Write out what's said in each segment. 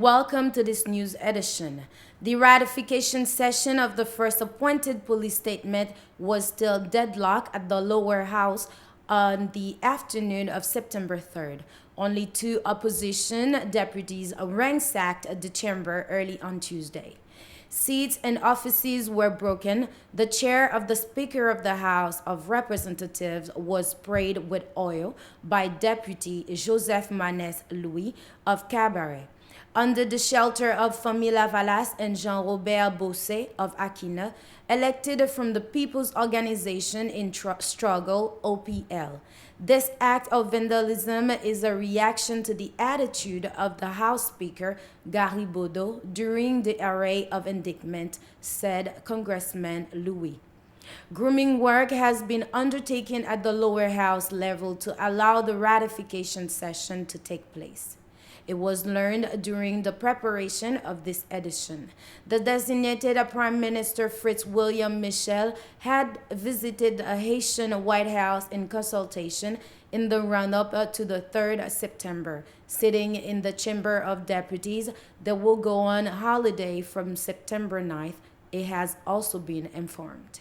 Welcome to this news edition. The ratification session of the first appointed police statement was still deadlocked at the lower house on the afternoon of September 3rd. Only two opposition deputies ransacked the chamber early on Tuesday. Seats and offices were broken. The chair of the Speaker of the House of Representatives was sprayed with oil by Deputy Joseph Manès Louis of Cabaret. Under the shelter of Famila Valas and Jean-Robert Bosset of Aquina, elected from the People's Organization in Struggle, OPL. This act of vandalism is a reaction to the attitude of the House Speaker, Garibodo, during the array of indictment, said Congressman Louis. Grooming work has been undertaken at the lower house level to allow the ratification session to take place. It was learned during the preparation of this edition. The designated Prime Minister Fritz William Michel had visited the Haitian White House in consultation in the run-up to the 3rd September. Sitting in the Chamber of Deputies that will go on holiday from September 9th, it has also been informed.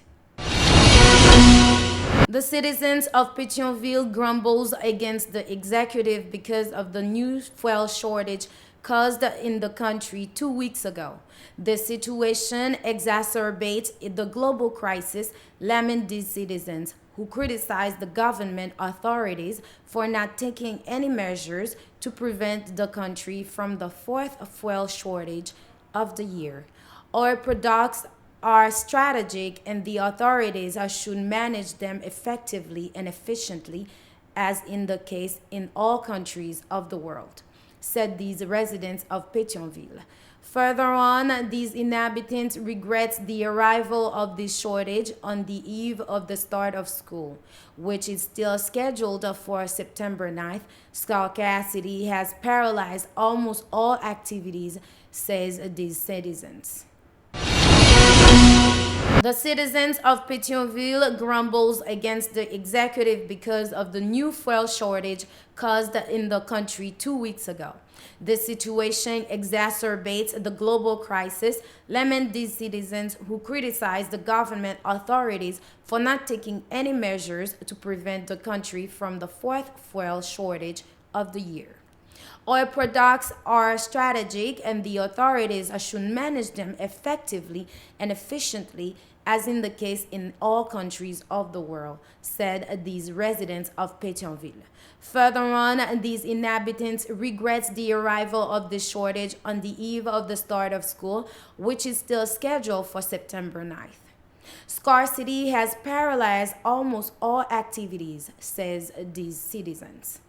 The citizens of Pétionville grumbles against the executive because of the new fuel shortage caused in the country 2 weeks ago. The situation exacerbates the global crisis, lament these citizens, who criticize the government authorities for not taking any measures to prevent the country from the fourth fuel shortage of the year. Oil products are strategic and the authorities should manage them effectively and efficiently, as in the case in all countries of the world, said these residents of Pétionville. Further on, these inhabitants regret the arrival of this shortage on the eve of the start of school, which is still scheduled for September 9th. Scarcity has paralyzed almost all activities, says these citizens. The citizens of Pétionville grumbles against the executive because of the new fuel shortage caused in the country 2 weeks ago. This situation exacerbates the global crisis, lament these citizens who criticize the government authorities for not taking any measures to prevent the country from the fourth fuel shortage of the year. Oil products are strategic and the authorities should manage them effectively and efficiently, as in the case in all countries of the world, said these residents of Pétionville. Further on, these inhabitants regret the arrival of this shortage on the eve of the start of school, which is still scheduled for September 9th. Scarcity has paralyzed almost all activities, says these citizens.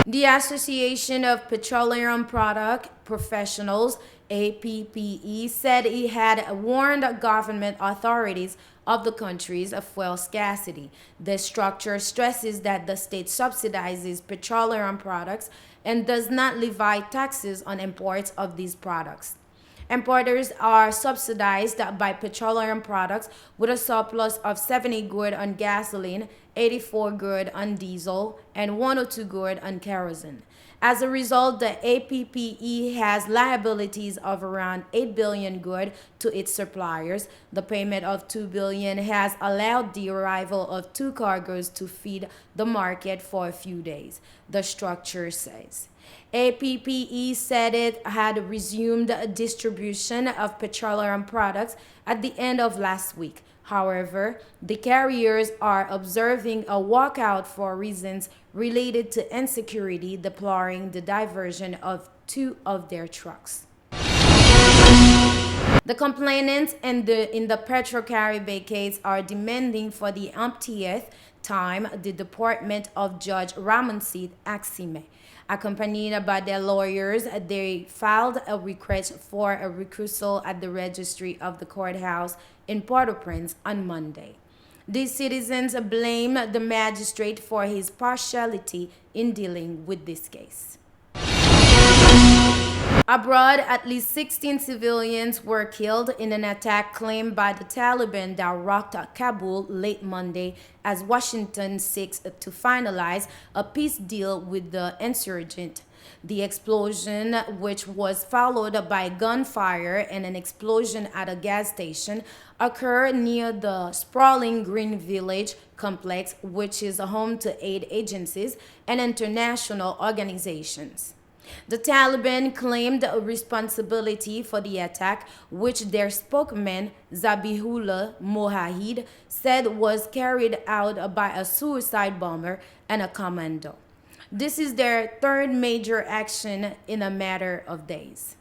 The Association of Petroleum Product Professionals, APPE, said it had warned government authorities of the country's fuel scarcity. The structure stresses that the state subsidizes petroleum products and does not levy taxes on imports of these products. Importers are subsidized by petroleum products with a surplus of 70 good on gasoline, 84 good on diesel, and 102 good on kerosene. As a result, the APPE has liabilities of around 8 billion good to its suppliers. The payment of 2 billion has allowed the arrival of 2 cargoes to feed the market for a few days, the structure says. APPE said it had resumed distribution of petroleum products at the end of last week. However, the carriers are observing a walkout for reasons related to insecurity, deploring the diversion of 2 of their trucks. The complainants in the Petro-Caribe case are demanding for the umpteenth time the deportment of Judge Ramonsid Axime. Accompanied by their lawyers, they filed a request for a recusal at the registry of the courthouse in Port-au-Prince on Monday. These citizens blame the magistrate for his partiality in dealing with this case. Abroad, at least 16 civilians were killed in an attack claimed by the Taliban that rocked Kabul late Monday as Washington seeks to finalize a peace deal with the insurgent. The explosion, which was followed by gunfire and an explosion at a gas station, occurred near the sprawling Green Village complex, which is home to aid agencies and international organizations. The Taliban claimed responsibility for the attack, which their spokesman, Zabihullah Mojahid, said was carried out by a suicide bomber and a commando. This is their third major action in a matter of days.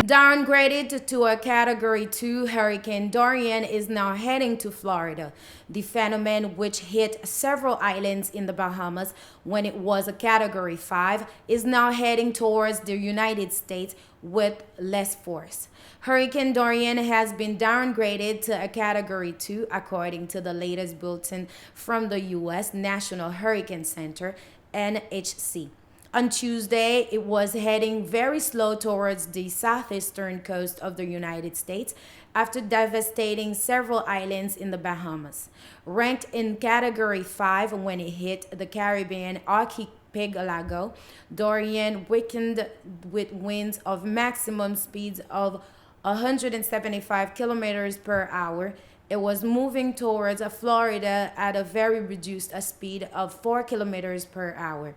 Downgraded to a Category 2, Hurricane Dorian is now heading to Florida. The phenomenon, which hit several islands in the Bahamas when it was a Category 5, is now heading towards the United States with less force. Hurricane Dorian has been downgraded to a Category 2 according to the latest bulletin from the U.S. National Hurricane Center, NHC. On Tuesday, it was heading very slow towards the southeastern coast of the United States after devastating several islands in the Bahamas. Ranked in Category 5 when it hit the Caribbean archipelago, Dorian weakened with winds of maximum speeds of 175 kilometers per hour. It was moving towards Florida at a very reduced speed of 4 kilometers per hour.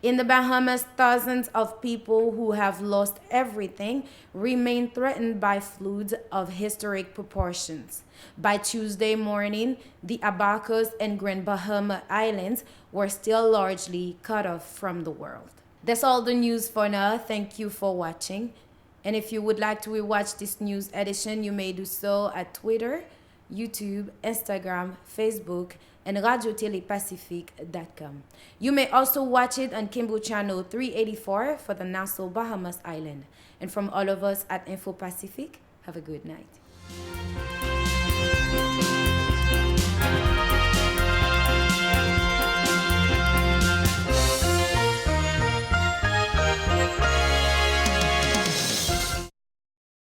In the Bahamas, thousands of people who have lost everything remain threatened by floods of historic proportions. By Tuesday morning, the Abacos and Grand Bahama Islands were still largely cut off from the world. That's all the news for now. Thank you for watching. And if you would like to rewatch this news edition, you may do so at Twitter, YouTube, Instagram, Facebook, and radiotelepasific.com. You may also watch it on Kimbo Channel 384 for the Nassau, Bahamas Island. And from all of us at Info Pacific, have a good night.